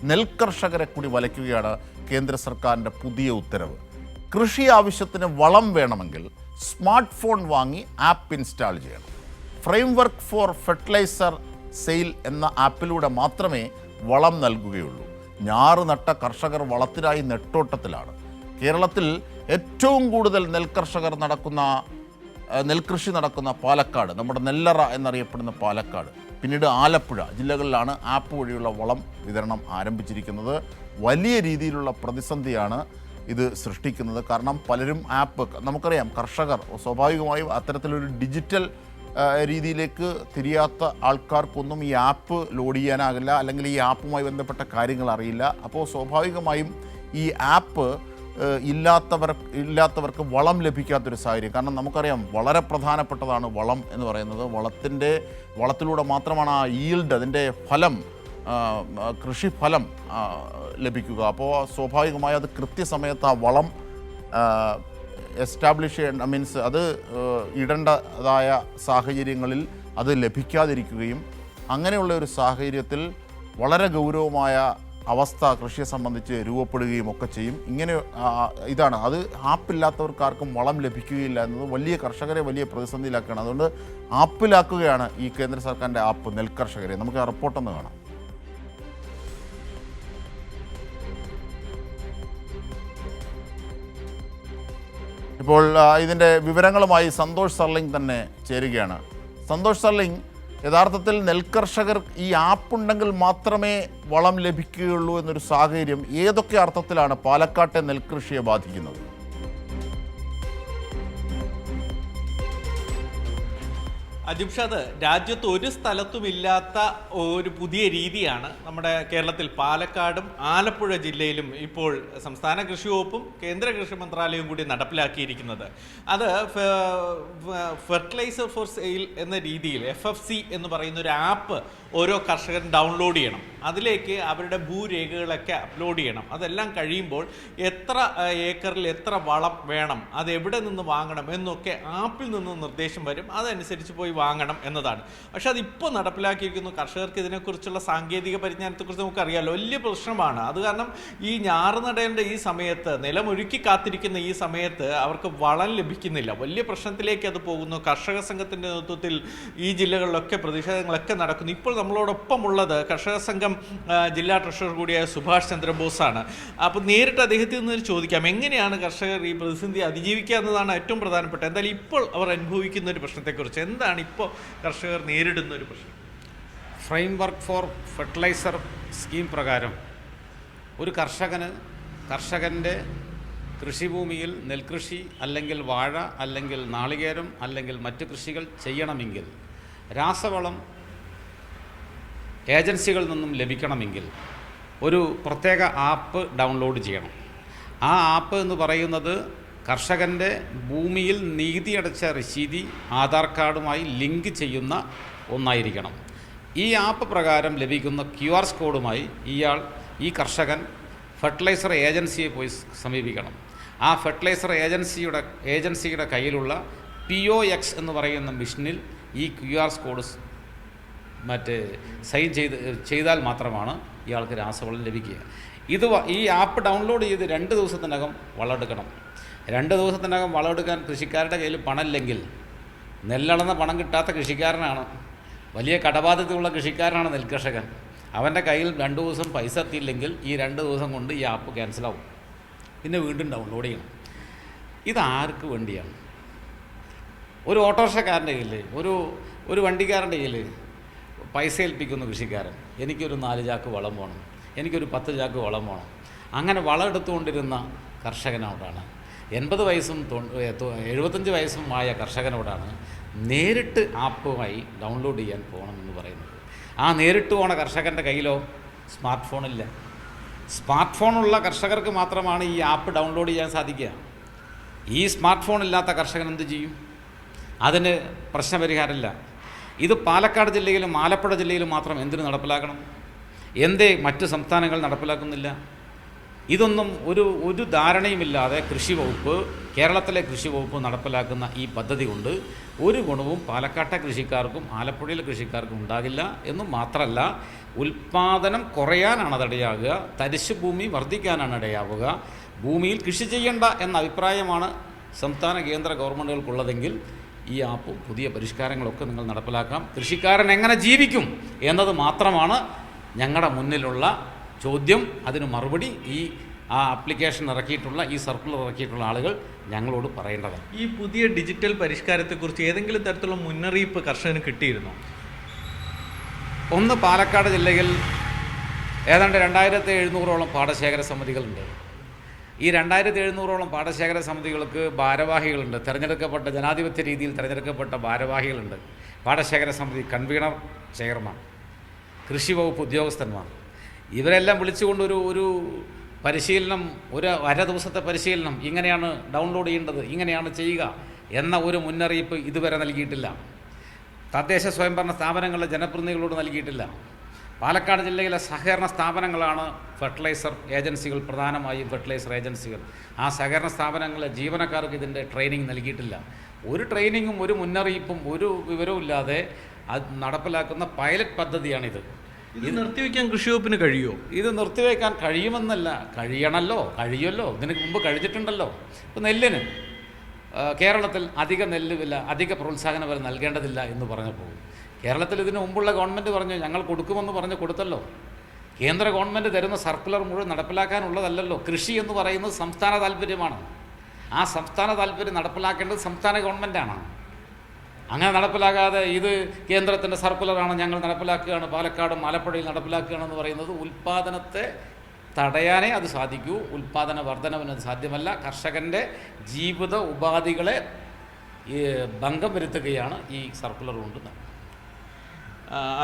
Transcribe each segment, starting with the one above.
നെൽകർഷകരെ കൂടി വലയ്ക്കുകയാണ് കേന്ദ്ര സർക്കാരിൻ്റെ പുതിയ ഉത്തരവ്. കൃഷി ആവശ്യത്തിന് വളം വേണമെങ്കിൽ സ്മാർട്ട് ഫോൺ വാങ്ങി ആപ്പ് ഇൻസ്റ്റാൾ ചെയ്യണം. ഫ്രെയിംവർക്ക് ഫോർ ഫെർട്ടിലൈസർ സെയിൽ എന്ന ആപ്പിലൂടെ മാത്രമേ വളം നൽകുകയുള്ളൂ. ഞാറ് നട്ട കർഷകർ വളത്തിനായി നെട്ടോട്ടത്തിലാണ്. കേരളത്തിൽ ഏറ്റവും കൂടുതൽ നെൽകൃഷി നടക്കുന്ന പാലക്കാട്, നമ്മുടെ നെല്ലറ എന്നറിയപ്പെടുന്ന പാലക്കാട്, പിന്നീട് ആലപ്പുഴ ജില്ലകളിലാണ് ആപ്പ് വഴിയുള്ള വളം വിതരണം ആരംഭിച്ചിരിക്കുന്നത്. വലിയ രീതിയിലുള്ള പ്രതിസന്ധിയാണ് ഇത് സൃഷ്ടിക്കുന്നത്. കാരണം പലരും നമുക്കറിയാം, കർഷകർ സ്വാഭാവികമായും അത്തരത്തിലൊരു ഡിജിറ്റൽ രീതിയിലേക്ക് തിരിയാത്ത ആൾക്കാർക്കൊന്നും ഈ ആപ്പ് ലോഡ് ചെയ്യാനാകില്ല, അല്ലെങ്കിൽ ഈ ആപ്പുമായി ബന്ധപ്പെട്ട കാര്യങ്ങൾ അറിയില്ല. അപ്പോൾ സ്വാഭാവികമായും ഈ ആപ്പ് ഇല്ലാത്തവർക്ക് വളം ലഭിക്കാത്തൊരു സാഹചര്യം. കാരണം നമുക്കറിയാം, വളരെ പ്രധാനപ്പെട്ടതാണ് വളം എന്ന് പറയുന്നത്. വളത്തിലൂടെ മാത്രമാണ് ആ ഈൽഡ്, അതിൻ്റെ ഫലം, കൃഷിഫലം ലഭിക്കുക. അപ്പോൾ സ്വാഭാവികമായി അത് കൃത്യസമയത്ത് ആ വളം എസ്റ്റാബ്ലിഷ് ചെയ്യേണ്ട, മീൻസ് അത് ഇടേണ്ടതായ സാഹചര്യങ്ങളിൽ അത് ലഭിക്കാതിരിക്കുകയും, അങ്ങനെയുള്ള ഒരു സാഹചര്യത്തിൽ വളരെ ഗൗരവമായ അവസ്ഥ കൃഷിയെ സംബന്ധിച്ച് രൂപപ്പെടുകയും ഒക്കെ ചെയ്യും. ഇതാണ് അത് ആപ്പില്ലാത്തവർക്കാർക്കും വളം ലഭിക്കുകയില്ല എന്നത് വലിയ കർഷകരെ വലിയ പ്രതിസന്ധിയിലാക്കുകയാണ്. അതുകൊണ്ട് ആപ്പിലാക്കുകയാണ് ഈ കേന്ദ്ര സർക്കാരിൻ്റെ ആപ്പ് നെൽകർഷകരെ. നമുക്ക് ആ റിപ്പോർട്ടൊന്ന് കാണാം. ഇപ്പോൾ ഇതിൻ്റെ വിവരങ്ങളുമായി സന്തോഷ് സർലിംഗ് തന്നെ ചേരുകയാണ്. സന്തോഷ് സർലിംഗ്, യഥാർത്ഥത്തിൽ നെൽകർഷകർ ഈ ആപ്പുണ്ടെങ്കിൽ മാത്രമേ വളം ലഭിക്കുകയുള്ളൂ എന്നൊരു സാഹചര്യം ഏതൊക്കെ അർത്ഥത്തിലാണ് പാലക്കാട്ടെ നെൽകൃഷിയെ ബാധിക്കുന്നത്? അജിംഷാദ്, രാജ്യത്ത് ഒരു സ്ഥലത്തുമില്ലാത്ത ഒരു പുതിയ രീതിയാണ് നമ്മുടെ കേരളത്തിൽ പാലക്കാടും ആലപ്പുഴ ജില്ലയിലും ഇപ്പോൾ സംസ്ഥാന കൃഷി വകുപ്പും കേന്ദ്ര കൃഷി മന്ത്രാലയവും കൂടി നടപ്പിലാക്കിയിരിക്കുന്നത്. അത് ഫെർട്ടിലൈസർ ഫോർ സെയിൽ എന്ന രീതിയിൽ FFC എന്ന് പറയുന്ന ഒരു ആപ്പ് ഓരോ കർഷകരും ഡൗൺലോഡ് ചെയ്യണം. അതിലേക്ക് അവരുടെ ഭൂരേഖകളൊക്കെ അപ്ലോഡ് ചെയ്യണം. അതെല്ലാം കഴിയുമ്പോൾ എത്ര ഏക്കറിൽ എത്ര വളം വേണം, അത് എവിടെ നിന്ന് വാങ്ങണം എന്നൊക്കെ ആപ്പിൽ നിന്ന് നിർദ്ദേശം വരും. അതനുസരിച്ച് പോയി വാങ്ങണം എന്നതാണ്. പക്ഷെ അതിപ്പോൾ നടപ്പിലാക്കിയിരിക്കുന്നു. കർഷകർക്ക് ഇതിനെക്കുറിച്ചുള്ള സാങ്കേതിക പരിജ്ഞാനത്തെക്കുറിച്ച് നമുക്കറിയാമല്ലോ, വലിയ പ്രശ്നമാണ്. അത് കാരണം ഈ ഞാറ് നടേണ്ട ഈ സമയത്ത്, നിലമൊരുക്കി കാത്തിരിക്കുന്ന ഈ സമയത്ത് അവർക്ക് വളം ലഭിക്കുന്നില്ല. വലിയ പ്രശ്നത്തിലേക്ക് അത് പോകുന്നു. കർഷക സംഘത്തിൻ്റെ നേതൃത്വത്തിൽ ഈ ജില്ലകളിലൊക്കെ പ്രതിഷേധങ്ങളൊക്കെ നടക്കുന്നു. ഇപ്പോൾ നമ്മളോടൊപ്പമുള്ളത് കർഷക സംഘം ജില്ലാ ട്രഷറർ കൂടിയായ സുഭാഷ് ചന്ദ്രബോസാണ്. അപ്പോൾ നേരിട്ട് അദ്ദേഹത്തിൽ നിന്ന് ചോദിക്കാം, എങ്ങനെയാണ് കർഷകർ ഈ പ്രതിസന്ധി അതിജീവിക്കുക എന്നതാണ് ഏറ്റവും പ്രധാനപ്പെട്ട. എന്തായാലും ഇപ്പോൾ അവർ അനുഭവിക്കുന്ന ഒരു പ്രശ്നത്തെക്കുറിച്ച് എന്താണ് ഇപ്പോൾ കർഷകർ നേരിടുന്ന ഒരു പ്രശ്നം? ഫ്രെയിംവർക്ക് ഫോർ ഫെർട്ടിലൈസർ സ്കീം പ്രകാരം ഒരു കർഷകൻ്റെ കൃഷിഭൂമിയിൽ നെൽകൃഷി അല്ലെങ്കിൽ വാഴ അല്ലെങ്കിൽ നാളികേരം അല്ലെങ്കിൽ മറ്റ് കൃഷികൾ ചെയ്യണമെങ്കിൽ രാസവളം ഏജൻസികളിൽ നിന്നും ലഭിക്കണമെങ്കിൽ ഒരു പ്രത്യേക ആപ്പ് ഡൗൺലോഡ് ചെയ്യണം. ആ ആപ്പ് എന്ന് പറയുന്നത് കർഷകൻ്റെ ഭൂമിയിൽ നികുതി അടച്ച രസീതി ആധാർ കാർഡുമായി ലിങ്ക് ചെയ്യുന്ന ഒന്നായിരിക്കണം. ഈ ആപ്പ് പ്രകാരം ലഭിക്കുന്ന QR കോഡുമായി ഈ കർഷകൻ ഫെർട്ടിലൈസർ ഏജൻസിയെ പോയി സമീപിക്കണം. ആ ഫെർട്ടിലൈസർ ഏജൻസിയുടെ കയ്യിലുള്ള POX എന്ന് പറയുന്ന മെഷീനിൽ ഈ QR കോഡ് സൈൻ ചെയ്താൽ മാത്രമാണ് ഇയാൾക്ക് രാസവളം ലഭിക്കുക. ഈ ആപ്പ് ഡൗൺലോഡ് ചെയ്ത് 2 ദിവസത്തിനകം വളമെടുക്കണം. 2 ദിവസത്തിനകം വളമെടുക്കാൻ കൃഷിക്കാരുടെ കയ്യിൽ പണമില്ലെങ്കിൽ, നെല്ലളന്ന പണം കിട്ടാത്ത കൃഷിക്കാരനാണ്, വലിയ കടബാധ്യതയുള്ള കൃഷിക്കാരനാണ് നെൽകർഷകൻ. അവൻ്റെ കയ്യിൽ 2 ദിവസം പൈസ എത്തിയില്ലെങ്കിൽ ഈ 2 ദിവസം കൊണ്ട് ഈ ആപ്പ് ക്യാൻസലാവും. പിന്നെ വീണ്ടും ഡൗൺലോഡ് ചെയ്യണം. ഇതാർക്ക് വേണ്ടിയാണ്? ഒരു ഓട്ടോറിക്ഷക്കാരൻ്റെ കയ്യിൽ, ഒരു വണ്ടിക്കാരൻ്റെ കയ്യിൽ പൈസ ഏൽപ്പിക്കുന്നു കൃഷിക്കാരൻ, എനിക്കൊരു 4 ചാക്ക് വളം വേണം, എനിക്കൊരു 10 ചാക്ക് വളം വേണം. അങ്ങനെ വളം എടുത്തുകൊണ്ടിരുന്ന കർഷകനോടാണ്, 80 വയസ്സും 75 വയസ്സും ആയ കർഷകനോടാണ് നേരിട്ട് ആപ്പുമായി ഡൗൺലോഡ് ചെയ്യാൻ പോകണമെന്ന് പറയുന്നത്. ആ നേരിട്ട് പോണ കർഷകൻ്റെ കയ്യിലോ സ്മാർട്ട് ഫോണില്ല. സ്മാർട്ട് ഫോണുള്ള കർഷകർക്ക് മാത്രമാണ് ഈ ആപ്പ് ഡൗൺലോഡ് ചെയ്യാൻ സാധിക്കുക. ഈ സ്മാർട്ട് ഫോൺ ഇല്ലാത്ത കർഷകൻ എന്ത് ചെയ്യും? അതിന് പ്രശ്നപരിഹാരമില്ല. ഇത് പാലക്കാട് ജില്ലയിലും ആലപ്പുഴ ജില്ലയിലും മാത്രം എന്തിനു നടപ്പിലാക്കണം? എന്തേ മറ്റ് സംസ്ഥാനങ്ങൾ നടപ്പിലാക്കുന്നില്ല? ഇതൊന്നും ഒരു ധാരണയുമില്ലാതെ കൃഷി വകുപ്പ്, കേരളത്തിലെ കൃഷി വകുപ്പ് നടപ്പിലാക്കുന്ന ഈ പദ്ധതി കൊണ്ട് ഒരു ഗുണവും പാലക്കാട്ടെ കൃഷിക്കാർക്കും ആലപ്പുഴയിലെ കൃഷിക്കാർക്കും ഉണ്ടാകില്ല എന്നും മാത്രമല്ല, ഉൽപ്പാദനം കുറയാനാണ് അതിടയാകുക, തരിശ് ഭൂമി വർദ്ധിക്കാനാണ് ഇടയാവുക. ഭൂമിയിൽ കൃഷി ചെയ്യേണ്ട എന്ന അഭിപ്രായമാണ് സംസ്ഥാന കേന്ദ്ര ഗവൺമെൻറ്റുകൾക്കുള്ളതെങ്കിൽ ഈ ആപ്പും പുതിയ പരിഷ്കാരങ്ങളൊക്കെ നിങ്ങൾ നടപ്പിലാക്കാം. കൃഷിക്കാരൻ എങ്ങനെ ജീവിക്കും എന്നത് മാത്രമാണ് ഞങ്ങളുടെ മുന്നിലുള്ള ചോദ്യം. അതിന് മറുപടി ആ ആപ്ലിക്കേഷൻ ഇറക്കിയിട്ടുള്ള, ഈ സർക്കുലർ ഇറക്കിയിട്ടുള്ള ആളുകൾ ഞങ്ങളോട് പറയേണ്ടതാണ്. ഈ പുതിയ ഡിജിറ്റൽ പരിഷ്കാരത്തെക്കുറിച്ച് ഏതെങ്കിലും തരത്തിലുള്ള മുന്നറിയിപ്പ് കർഷകന് കിട്ടിയിരുന്നോ? ഒന്ന്, പാലക്കാട് ജില്ലയിൽ ഏതാണ്ട് 2700ഓളം പാടശേഖര സമിതികളുണ്ട്. ഈ 2700ഓളം പാടശേഖര സമിതികൾക്ക് ഭാരവാഹികളുണ്ട്, തിരഞ്ഞെടുക്കപ്പെട്ട ജനാധിപത്യ രീതിയിൽ തിരഞ്ഞെടുക്കപ്പെട്ട ഭാരവാഹികളുണ്ട്. പാടശേഖര സമിതി കൺവീനർ, ചെയർമാൻ, കൃഷി വകുപ്പ് ഉദ്യോഗസ്ഥന്മാർ, ഇവരെല്ലാം വിളിച്ചുകൊണ്ട് ഒരു പരിശീലനം, അര ദിവസത്തെ പരിശീലനം, ഇങ്ങനെയാണ് ഡൗൺലോഡ് ചെയ്യേണ്ടത്, ഇങ്ങനെയാണ് ചെയ്യുക എന്ന ഒരു മുന്നറിയിപ്പ് ഇതുവരെ നൽകിയിട്ടില്ല. തദ്ദേശ സ്വയംഭരണ സ്ഥാപനങ്ങളിലെ ജനപ്രതിനിധികളോട് നൽകിയിട്ടില്ല. പാലക്കാട് ജില്ലയിലെ സഹകരണ സ്ഥാപനങ്ങളാണ് ഫെർട്ടിലൈസർ ഏജൻസികൾ, പ്രധാനമായും ഫെർട്ടിലൈസർ ഏജൻസികൾ. ആ സഹകരണ സ്ഥാപനങ്ങളിലെ ജീവനക്കാർക്ക് ഇതിൻ്റെ ട്രെയിനിങ് നൽകിയിട്ടില്ല. ഒരു ട്രെയിനിങ്ങും ഒരു മുന്നറിയിപ്പും ഒരു വിവരവും ഇല്ലാതെ അത് നടപ്പിലാക്കുന്ന പൈലറ്റ് പദ്ധതിയാണിത്. ഇത് നിർത്തിവെക്കാൻ കൃഷി വകുപ്പിന് കഴിയുമോ? ഇത് നിർത്തിവെക്കാൻ കഴിയുമെന്നല്ല, കഴിയുമല്ലോ. ഇതിന് മുമ്പ് കഴിച്ചിട്ടുണ്ടല്ലോ. ഇപ്പോൾ നെല്ലിന് കേരളത്തിൽ അധിക നെല്ല് വില, അധിക പ്രോത്സാഹന വില നൽകേണ്ടതില്ല എന്ന് പറഞ്ഞപ്പോൾ കേരളത്തിൽ ഇതിന് മുമ്പുള്ള ഗവൺമെൻറ് പറഞ്ഞു ഞങ്ങൾ കൊടുക്കുമെന്ന് പറഞ്ഞ് കൊടുത്തല്ലോ. കേന്ദ്ര ഗവൺമെൻറ് തരുന്ന സർക്കുലർ മുഴുവൻ നടപ്പിലാക്കാനുള്ളതല്ലല്ലോ. കൃഷി എന്ന് പറയുന്നത് സംസ്ഥാന താല്പര്യമാണ്. ആ സംസ്ഥാന താല്പര്യം നടപ്പിലാക്കേണ്ടത് സംസ്ഥാന ഗവൺമെൻറ്റാണ്. അങ്ങനെ നടപ്പിലാക്കാതെ ഇത് കേന്ദ്രത്തിൻ്റെ സർക്കുലറാണ്, ഞങ്ങൾ നടപ്പിലാക്കുകയാണ്, പാലക്കാടും ആലപ്പുഴയിൽ നടപ്പിലാക്കുകയാണെന്ന് പറയുന്നത് ഉൽപ്പാദനത്തെ തടയാനേ അത് സാധിക്കൂ. ഉൽപ്പാദന വർധനവിന് അത് സാധ്യമല്ല. കർഷകൻ്റെ ജീവിത ഉപാധികളെ ഭംഗം വരുത്തുകയാണ് ഈ സർക്കുലർ കൊണ്ട്.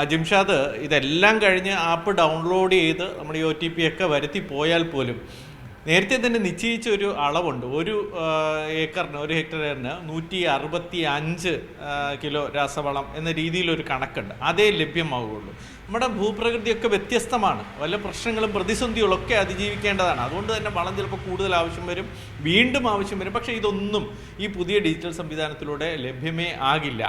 അജിംഷാദ്, ഇതെല്ലാം കഴിഞ്ഞ് ആപ്പ് ഡൗൺലോഡ് ചെയ്ത് നമ്മുടെ OTP ഒക്കെ വരുത്തി പോയാൽ പോലും നേരത്തെ തന്നെ നിശ്ചയിച്ച ഒരു അളവുണ്ട്. ഒരു ഏക്കറിന്, ഒരു ഹെക്ടറിന് 165 കിലോ രാസവളം എന്ന രീതിയിലൊരു കണക്കുണ്ട്. അതേ ലഭ്യമാവുകയുള്ളൂ. നമ്മുടെ ഭൂപ്രകൃതിയൊക്കെ വ്യത്യസ്തമാണ്. വല്ല പ്രശ്നങ്ങളും പ്രതിസന്ധികളൊക്കെ അതിജീവിക്കേണ്ടതാണ്. അതുകൊണ്ട് തന്നെ വളം ചിലപ്പോൾ കൂടുതൽ ആവശ്യം വരും, വീണ്ടും ആവശ്യം വരും. പക്ഷേ ഇതൊന്നും ഈ പുതിയ ഡിജിറ്റൽ സംവിധാനത്തിലൂടെ ലഭ്യമേ ആകില്ല.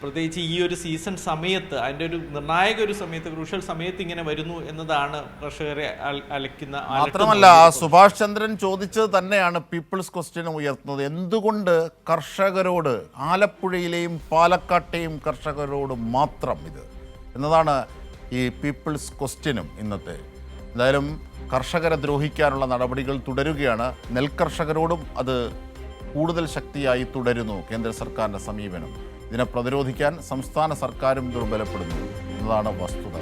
പ്രത്യേകിച്ച് ഈ ഒരു സീസൺ സമയത്ത്, അതിൻ്റെ ഒരു നിർണായക ഒരു സമയത്ത്, ക്രൂഷ്യൽ സമയത്ത് ഇങ്ങനെ വരുന്നു എന്നതാണ് കർഷകരെ അലക്കുന്ന. മാത്രമല്ല, സുഭാഷ് ചന്ദ്രൻ ചോദിച്ചത് തന്നെയാണ് പീപ്പിൾസ് ക്വസ്റ്റ്യൻ ഉയർത്തുന്നത്. എന്തുകൊണ്ട് കർഷകരോട്, ആലപ്പുഴയിലെയും പാലക്കാട്ടെയും കർഷകരോട് മാത്രം ഇത് എന്നതാണ് ഈ പീപ്പിൾസ് ക്വസ്റ്റ്യനും ഇന്നത്തെ. എന്തായാലും കർഷകരെ ദ്രോഹിക്കാനുള്ള നടപടികൾ തുടരുകയാണ്. നെൽകർഷകരോടും അത് കൂടുതൽ ശക്തിയായി തുടരുന്നു കേന്ദ്ര സർക്കാരിൻ്റെ സമീപനം. ഇതിനെ പ്രതിരോധിക്കാൻ സംസ്ഥാന സർക്കാരും ദുർബലപ്പെടുന്നു എന്നതാണ് വസ്തുത.